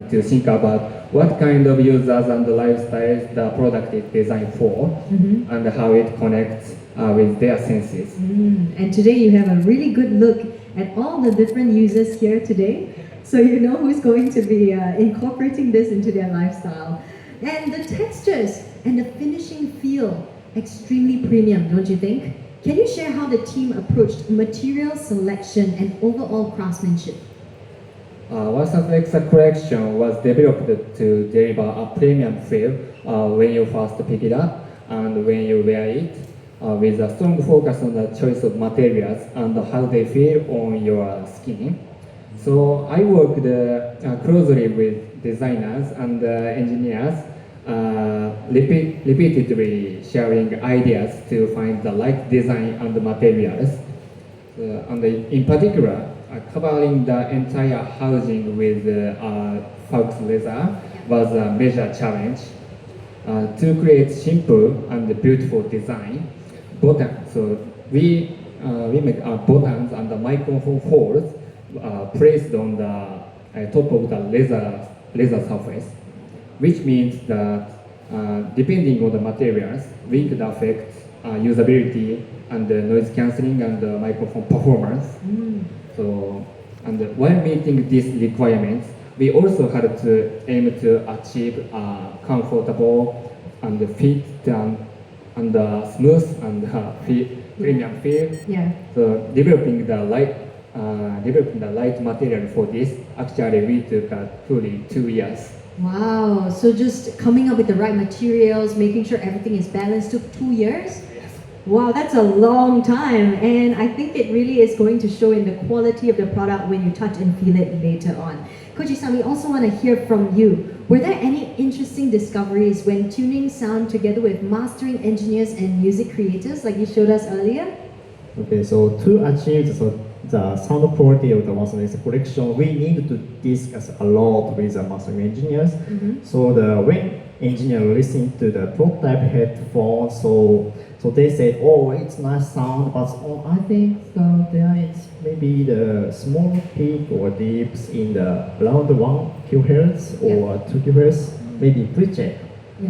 to think about what kind of users and lifestyles the product is designed for and how it connects with their senses. And today you have a really good look at all the different users here today. So you know who's going to be incorporating this into their lifestyle. And the textures and the finishing feel extremely premium, don't you think? Can you share how the team approached material selection and overall craftsmanship? Wasa's collection was developed to deliver a premium feel when you first pick it up and when you wear it, with a strong focus on the choice of materials and how they feel on your skin. So I worked closely with designers and engineers, repeatedly sharing ideas to find the right design and materials. And in particular, covering the entire housing with Fox leather was a major challenge. To create simple and beautiful design, so we make buttons and the microphone holes placed on the top of the leather surface, which means that depending on the materials, we could affect usability and noise cancelling and microphone performance. So, and while meeting these requirements, we also had to aim to achieve a comfortable and fit and smooth and premium feel. Yeah. So developing the light material for this, actually we took fully 2 years. Wow, so just coming up with the right materials, making sure everything is balanced took 2 years? Yes. Wow, that's a long time, and I think it really is going to show in the quality of the product when you touch and feel it later on. Koji-san, we also want to hear from you. Were there any interesting discoveries when tuning sound together with mastering engineers and music creators like you showed us earlier? Okay, so to achieve the sound quality of the Wasa's collection, we need to discuss a lot with the mastering engineers. So when engineers listen to the prototype headphones, so they said, oh, it's nice sound, but I think there is maybe the small peak or dips in the around 1 kHz or 2 kHz, maybe please check. Yeah.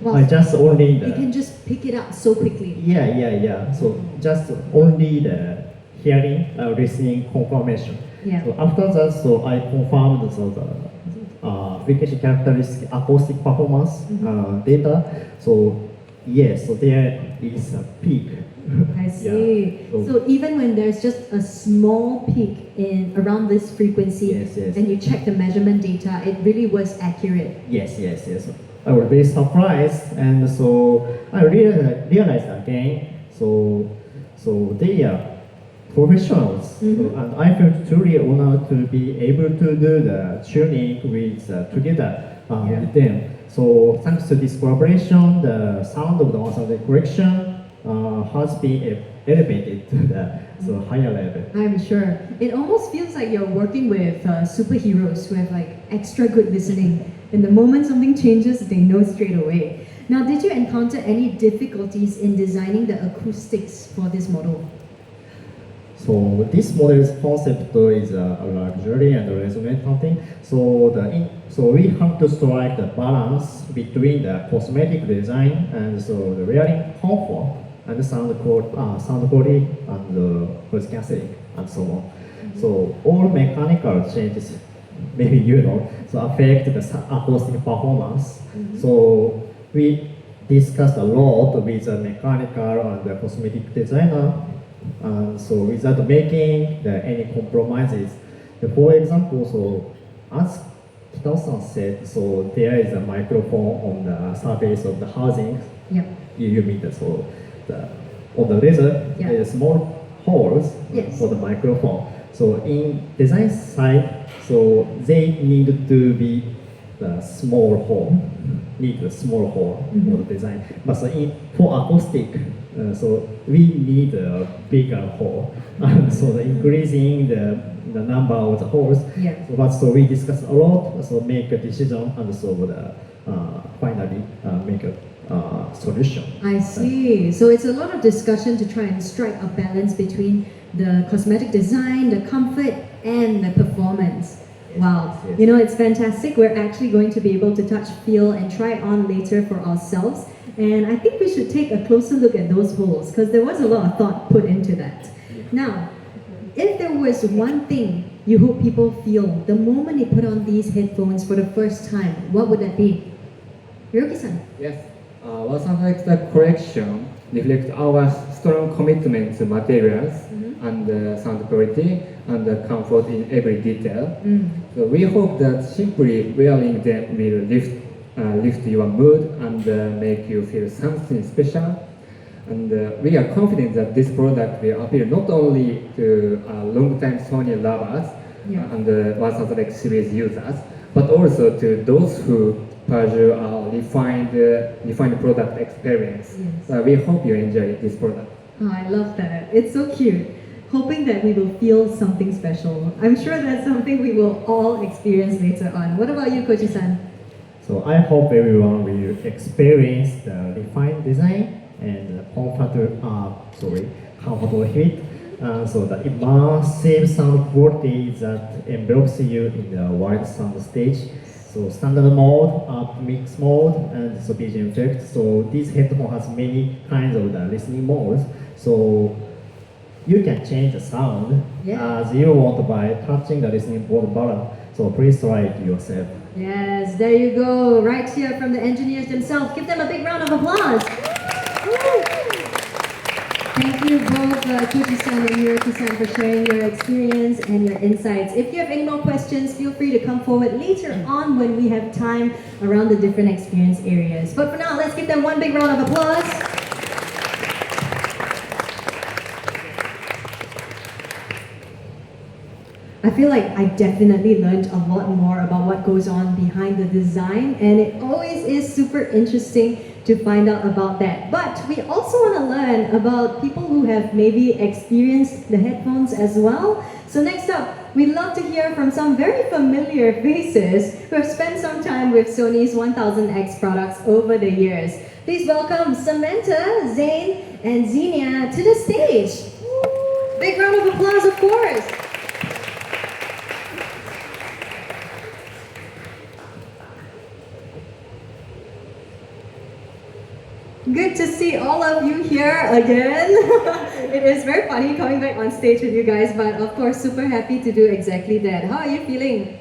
Well, I just only you can just pick it up so quickly. Yeah. So just only the hearing, listening confirmation. Yeah. So after that, so I confirmed the frequency characteristic acoustic performance data. So yes, so there is a peak. I see. Yeah. So even when there's just a small peak in around this frequency, Yes. and you check the measurement data, it really was accurate. Yes. I was very surprised, and so I realized again. So they are professionals, and I feel truly honored to be able to do the tuning with together with them. So thanks to this collaboration, the sound of the Wasa's collection has been elevated to the higher level. I'm sure. It almost feels like you're working with superheroes who have like extra good listening. And the moment something changes, they know straight away. Now, did you encounter any difficulties in designing the acoustics for this model? So this model's concept is a luxury and resonate something. So we have to strike the balance between the cosmetic design and so the wearing comfort and the sound quality and the voice cancelling and so on. So all mechanical changes, maybe so affect the acoustic performance. So we discussed a lot with the mechanical and the cosmetic designer. So without making any compromises. For example, so as Kitao-san said, so there is a microphone on the surface of the housing. Yep. You mean that on the laser, Yeah. there are small holes for the microphone. So in design side, so they need to be the small hole, for the design. But so for acoustic, so we need a bigger hole. So increasing the number of the holes. Yeah. So we discuss a lot, so make a decision, and so finally make a solution. I see. So it's a lot of discussion to try and strike a balance between the cosmetic design, the comfort, and the performance. Wow. Yes. You know, it's fantastic. We're actually going to be able to touch, feel, and try on later for ourselves. And I think we should take a closer look at those holes because there was a lot of thought put into that. Now, if there was one thing you hope people feel the moment they put on these headphones for the first time, what would that be? Hiroki-san. Yes, what sounds like the collection reflects our strong commitment to materials and sound quality and comfort in every detail. So we hope that simply wearing them will lift your mood and make you feel something special. And we are confident that this product will appeal not only to long-time Sony lovers and 1000X series users, but also to those who pursue a refined product experience. Yes. So we hope you enjoy this product. Oh, I love that. It's so cute. Hoping that we will feel something special. I'm sure that's something we will all experience later on. What about you, Kochi-san? So I hope everyone will experience the refined design and the comfortable fit. So the immersive sound quality that envelops you in the wide sound stage. So standard mode, up mix mode, and so vision effect. So this headphone has many kinds of the listening modes. So you can change the sound as you want by touching the listening board button. So please try it yourself. Yes, there you go. Right here from the engineers themselves. Give them a big round of applause. Woo! Thank you both, Koji-san and Hiroki-san, for sharing your experience and your insights. If you have any more questions, feel free to come forward later on when we have time around the different experience areas. But for now, let's give them one big round of applause. I feel like I definitely learned a lot more about what goes on behind the design, and it always is super interesting to find out about that. But we also want to learn about people who have maybe experienced the headphones as well. So next up, we'd love to hear from some very familiar faces who have spent some time with Sony's 1000X products over the years. Please welcome Samantha, Zane, and Xenia to the stage. Big round of applause, of course. Good to see all of you here again. It is very funny coming back on stage with you guys, but of course super happy to do exactly that. How are you feeling?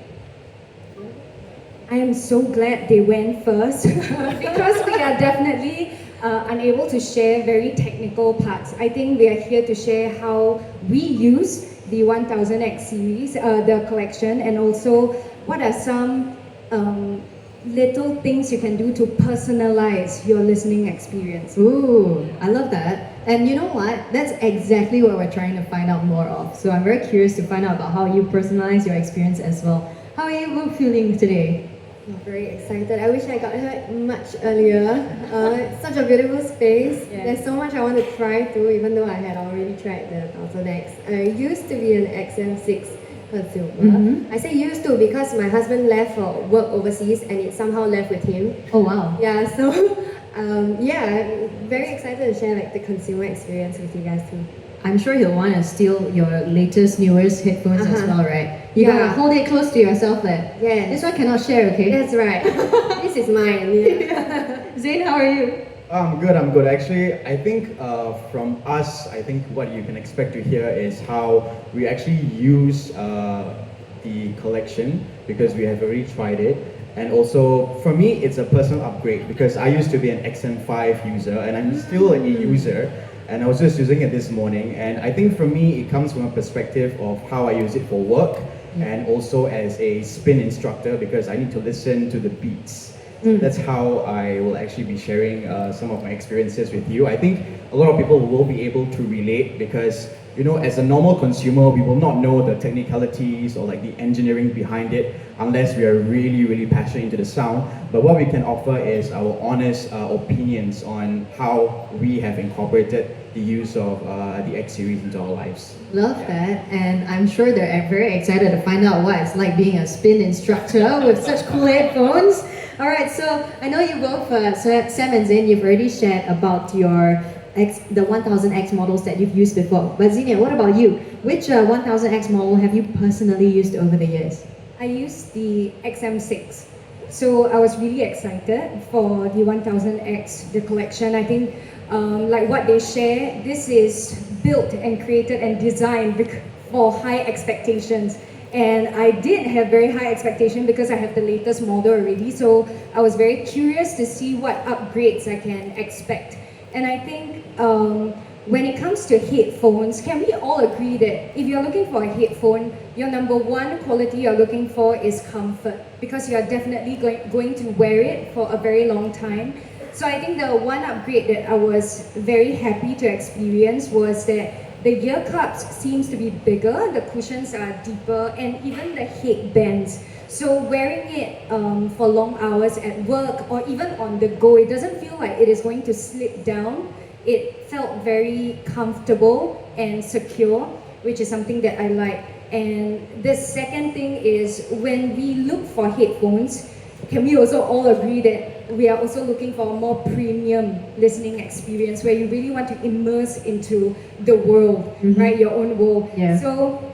I am so glad they went first because we are definitely unable to share very technical parts. I think we are here to share how we use the 1000X series, the collection, and also what are some little things you can do to personalize your listening experience. Ooh, I love that. And you know what? That's exactly what we're trying to find out more of. So I'm very curious to find out about how you personalize your experience as well. How are you both feeling today? I'm very excited. I wish I got here much earlier. It's such a beautiful space. Yeah. There's so much I want to try too, even though I had already tried the 1000X. I used to be an XM6 consumer. I say used to because my husband left for work overseas and it somehow left with him. Oh wow. Yeah, so yeah, I'm very excited to share like the consumer experience with you guys too. I'm sure he'll want to steal your latest, newest headphones as well, right? You gotta hold it close to yourself there. Yes. This one cannot share, okay? That's right. This is mine. Yeah. Zane, how are you? I'm good. Actually, I think from us, I think what you can expect to hear is how we actually use the collection because we have already tried it. And also, for me, it's a personal upgrade because I used to be an XM5 user and I'm still an E user. And I was just using it this morning. And I think for me, it comes from a perspective of how I use it for work and also as a spin instructor because I need to listen to the beats. That's how I will actually be sharing some of my experiences with you. I think a lot of people will be able to relate because, you know, as a normal consumer, we will not know the technicalities or like the engineering behind it unless we are really, really passionate into the sound. But what we can offer is our honest opinions on how we have incorporated the use of the X series into our lives. Love that, and I'm sure they're very excited to find out what it's like being a spin instructor with such cool headphones. All right, so I know you both, Sam and Zane, you've already shared about your the 1000X models that you've used before. But Xenia, what about you? Which 1000X model have you personally used over the years? I used the XM6. So I was really excited for the 1000X, the collection. I think like what they share, this is built and created and designed for high expectations. And I did have very high expectation because I have the latest model already. So I was very curious to see what upgrades I can expect. And I think when it comes to headphones, can we all agree that if you're looking for a headphone, your number one quality you're looking for is comfort, because you're definitely going to wear it for a very long time. So I think the one upgrade that I was very happy to experience was that the ear cups seems to be bigger, the cushions are deeper, and even the headbands. So wearing it for long hours at work or even on the go, it doesn't feel like it is going to slip down. It felt very comfortable and secure, which is something that I like. And the second thing is, when we look for headphones, can we also all agree that we are also looking for a more premium listening experience where you really want to immerse into the world, right? Your own world. Yeah. So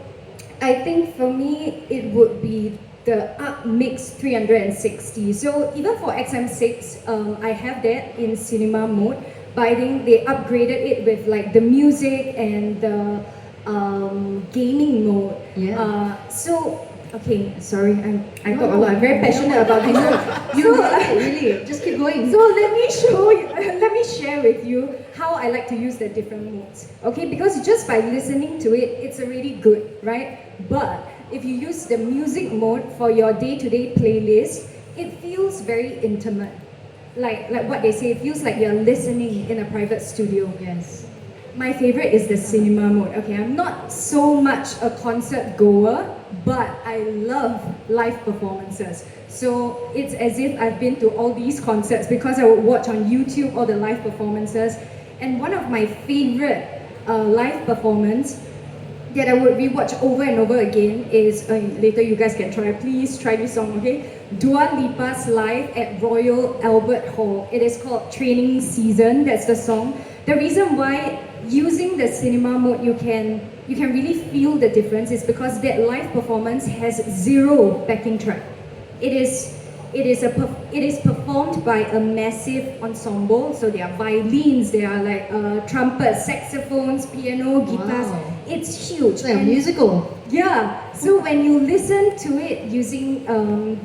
I think for me, it would be the UpMix 360. So even for XM6, I have that in cinema mode, but I think they upgraded it with like the music and the gaming mode. Yeah. Okay, sorry, I talk a lot. I'm very passionate about this. Really, just keep going. So let me show you, let me share with you how I like to use the different modes. Okay, because just by listening to it, it's already good, right? But if you use the music mode for your day-to-day playlist, it feels very intimate. Like what they say, it feels like you're listening in a private studio. Yes. My favorite is the cinema mode. Okay, I'm not so much a concert goer, but I love live performances. So it's as if I've been to all these concerts because I would watch on YouTube all the live performances. And one of my favorite live performance that I would rewatch over and over again is, later you guys can try, please try this song, okay? Dua Lipa's live at Royal Albert Hall. It is called Training Season, that's the song. The reason why using the cinema mode you can really feel the difference is because that live performance has zero backing track. It is performed by a massive ensemble. So there are violins, there are like trumpets, saxophones, piano, guitars. Wow. It's huge. It's like a And- musical. yeah, so when you listen to it using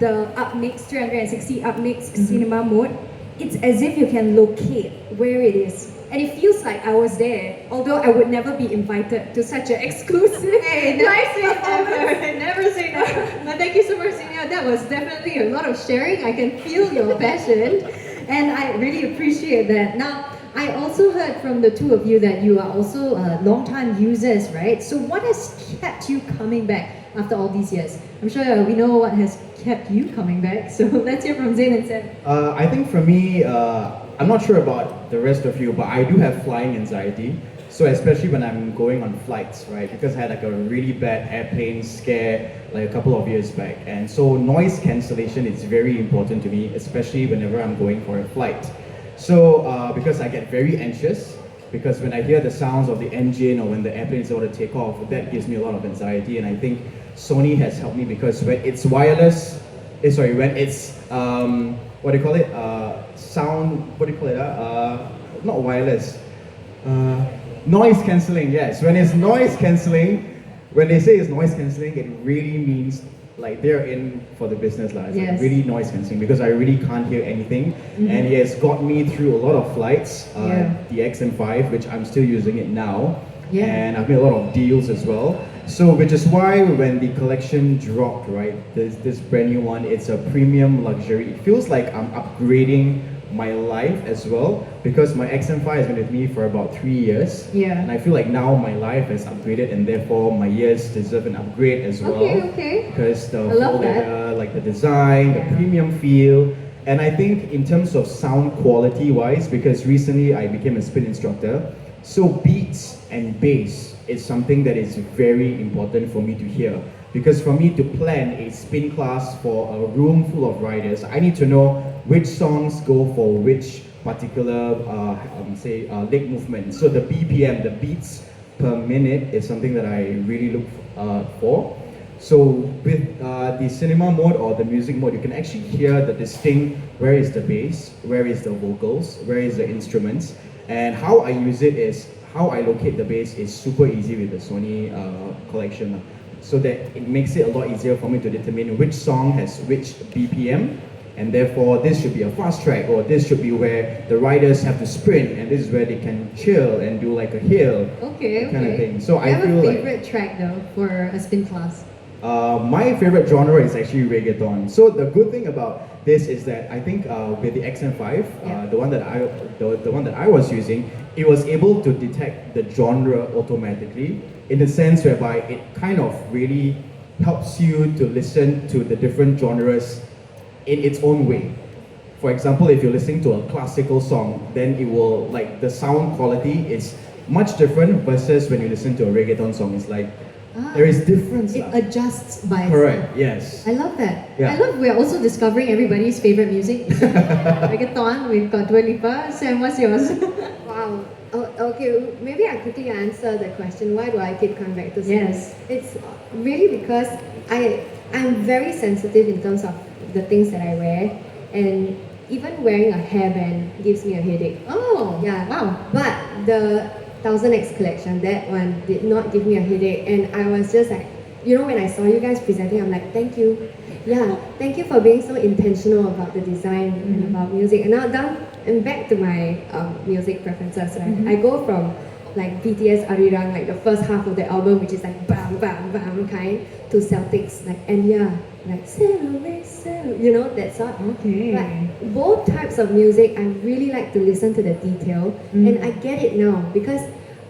the UpMix 360 UpMix cinema mode, it's as if you can locate where it is. And it feels like I was there, although I would never be invited to such an exclusive live performance. Never say never. But thank you so much, Senior. That was definitely a lot of sharing. I can feel your passion, and I really appreciate that. Now, I also heard from the two of you that you are also long-time users, right? So what has kept you coming back after all these years? I'm sure we know what has kept you coming back. So let's hear from Zain and Sam. I think for me, I'm not sure about the rest of you, but I do have flying anxiety. So especially when I'm going on flights, right? Because I had like a really bad airplane scare like a couple of years back. And so noise cancellation is very important to me, especially whenever I'm going for a flight. So because I get very anxious, because when I hear the sounds of the engine or when the airplane is about to take off, that gives me a lot of anxiety. And I think Sony has helped me because when it's wireless, when it's what do you call it? Sound, what do you call it? Not wireless. Noise cancelling, yes. When it's noise cancelling, when they say it's noise cancelling, it really means like they're in for the business. It's Yes. like really noise cancelling because I really can't hear anything. And it has got me through a lot of flights. The XM5, which I'm still using it now. Yeah. And I've made a lot of deals as well. So which is why when the collection dropped, right, this brand new one, it's a premium luxury. It feels like I'm upgrading my life as well because my XM5 has been with me for about 3 years. Yeah. And I feel like now my life has upgraded and therefore my ears deserve an upgrade as well. Okay. Because the I love full that. leather, like the design, the premium feel. And I think in terms of sound quality wise, because recently I became a spin instructor, so beats and bass is something that is very important for me to hear. Because for me to plan a spin class for a room full of riders, I need to know which songs go for which particular, leg movement. So the BPM, the beats per minute, is something that I really look for. So with the cinema mode or the music mode, you can actually hear the distinct where is the bass, where is the vocals, where is the instruments, and how I use it is how I locate the bass is super easy with the Sony collection. So that it makes it a lot easier for me to determine which song has which BPM, and therefore this should be a fast track, or this should be where the riders have to sprint, and this is where they can chill and do like a hill, Okay, kind of okay. thing. So Do you I have feel a like favorite track though for a spin class? my favorite genre is actually reggaeton. So the good thing about this is that I think with the XM5, Yeah. the one that I was using, it was able to detect the genre automatically, in the sense whereby it kind of really helps you to listen to the different genres in its own way. For example, if you're listening to a classical song, then it will, like, the sound quality is much different versus when you listen to a reggaeton song. It's like there is difference. It lah. adjusts by itself. Correct. Yes. I love that. Yeah. I love we're also discovering everybody's favorite music. Reggaeton, we've got Dua Lipa. Sam, what's yours? Wow. Oh, okay, maybe I quickly answer the question. Why do I keep coming back to Sony? Yes. It's really because I'm very sensitive in terms of the things that I wear, and even wearing a hairband gives me a headache. Oh, Yeah. wow. But the 1000X collection, that one did not give me a headache, and I was just like, you know, when I saw you guys presenting, I'm like, thank you. Yeah, thank you for being so intentional about the design and about music. And now down and back to my music preferences, right? I go from like BTS Arirang, like the first half of the album, which is like bam, bam, bam kind, to Celtics, like Enya, like sail away, sail, you know, that sort. Okay. But both types of music, I really like to listen to the detail, and I get it now because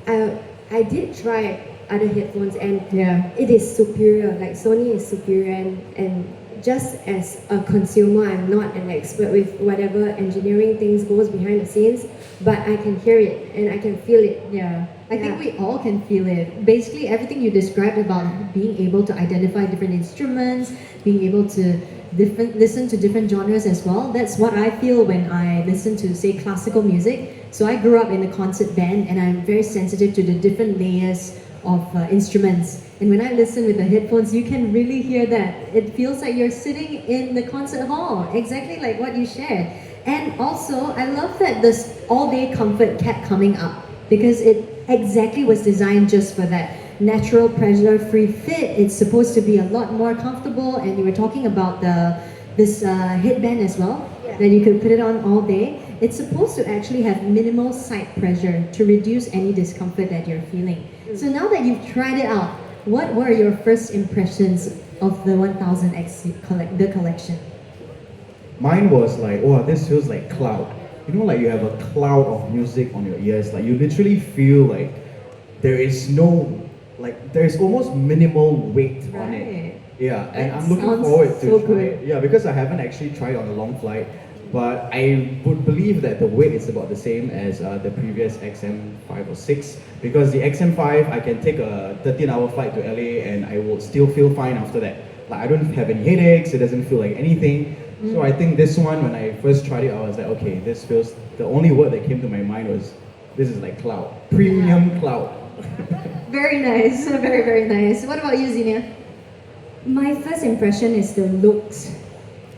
I did try other headphones, and Yeah. it is superior. Like Sony is superior, and just as a consumer, I'm not an expert with whatever engineering things goes behind the scenes, but I can hear it and I can feel it. Yeah, I think Yeah. we all can feel it. Basically, everything you described about being able to identify different instruments, being able to listen to different genres as well. That's what I feel when I listen to, say, classical music. So I grew up in a concert band, and I'm very sensitive to the different layers of instruments. And when I listen with the headphones, you can really hear that. It feels like you're sitting in the concert hall, exactly like what you shared. And also, I love that this all-day comfort kept coming up because it exactly was designed just for that. Natural pressure-free fit. It's supposed to be a lot more comfortable. And you were talking about this headband as well, Yeah. that you could put it on all day. It's supposed to actually have minimal side pressure to reduce any discomfort that you're feeling. So now that you've tried it out, what were your first impressions of the 1000X the collection? Mine was like, oh, this feels like cloud. You know, like you have a cloud of music on your ears. Like you literally feel like there is no, like there's almost minimal weight on it. Right. Yeah, and That I'm looking sounds forward to so try good. it. Yeah, because I haven't actually tried on a long flight, but I would believe that the weight is about the same as the previous XM5 or 6. Because the XM5, I can take a 13-hour flight to LA and I will still feel fine after that. Like I don't have any headaches. It doesn't feel like anything. So I think this one, when I first tried it, I was like, okay, this feels. The only word that came to my mind was, this is like cloud, premium cloud. Very nice, very, very nice. What about you, Xenia? My first impression is the looks.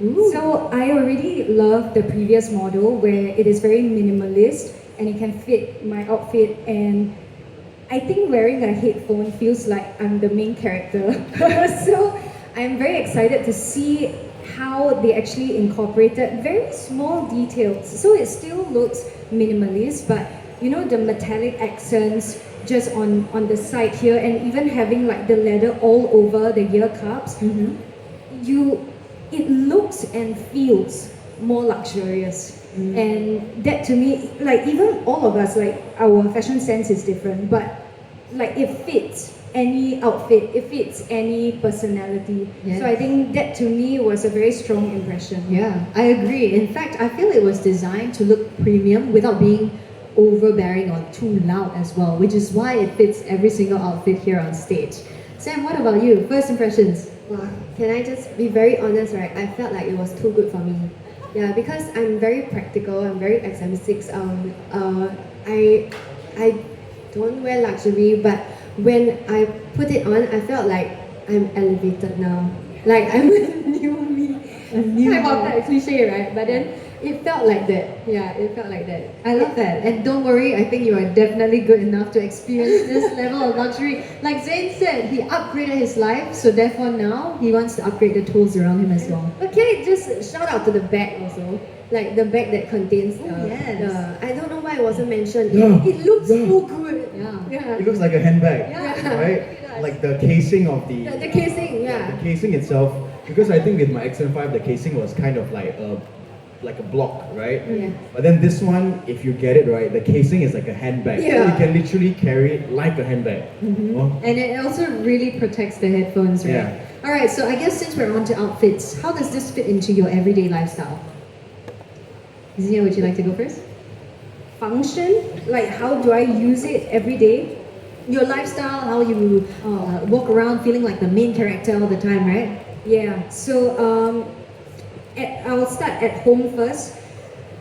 Ooh. So I already love the previous model where it is very minimalist and it can fit my outfit, and I think wearing a headphone feels like I'm the main character. So I'm very excited to see how they actually incorporated very small details. So it still looks minimalist, but you know, the metallic accents just on the side here, and even having like the leather all over the ear cups, it looks and feels more luxurious. And that to me, like even all of us, like our fashion sense is different, but like it fits any outfit, it fits any personality. Yes. So I think that to me was a very strong impression. Yeah, I agree. In fact, I feel it was designed to look premium without being overbearing or too loud as well, which is why it fits every single outfit here on stage. Sam, what about you? First impressions? Wow, can I just be very honest, right? I felt like it was too good for me. Yeah, because I'm very practical, I'm very XM6. I don't wear luxury, but when I put it on, I felt like I'm elevated now. Like I'm a new me. A new Kind of me. that cliche, right? But then it felt like that. Yeah, it felt like that. I love that. And don't worry, I think you are definitely good enough to experience this level of luxury. Like Zain said, he upgraded his life, so therefore now he wants to upgrade the tools around him as well. Okay, just shout out to the bag also. Like the bag that contains yes. I don't know why it wasn't mentioned. Yeah. It looks Yeah. so good. Yeah. It looks like a handbag, Yeah. right? Like the casing of The casing, yeah. the casing itself. Because I think with my XM5, the casing was kind of like a block, right? Yeah. But then this one, if you get it right, the casing is like a handbag. So Yeah. you can literally carry it like a handbag. Oh, And it also really protects the headphones, right? Yeah. Alright, so I guess since we're on to outfits, how does this fit into your everyday lifestyle? Zia, would you like to go first? Function, like how do I use it every day? Your lifestyle, how you walk around feeling like the main character all the time, right? Yeah, so I'll start at home first.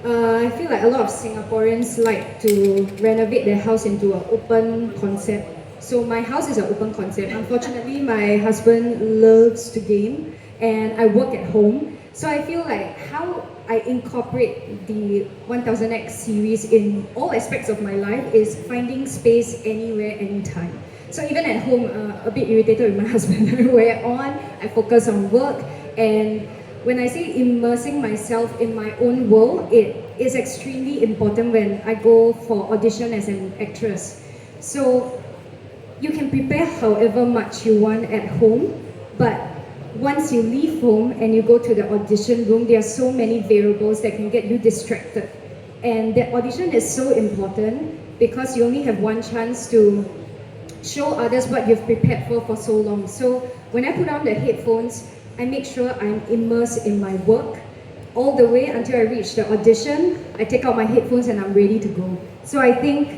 I feel like a lot of Singaporeans like to renovate their house into an open concept. So my house is an open concept. Unfortunately, my husband loves to game and I work at home. So I feel like how I incorporate the 1000X series in all aspects of my life is finding space anywhere, anytime. So even at home, a bit irritated with my husband. We're on, I focus on work, and when I say immersing myself in my own world, it is extremely important when I go for audition as an actress. So you can prepare however much you want at home, but once you leave home and you go to the audition room, there are so many variables that can get you distracted. And that audition is so important because you only have one chance to show others what you've prepared for so long. So when I put on the headphones, I make sure I'm immersed in my work all the way until I reach the audition. I take out my headphones and I'm ready to go. So I think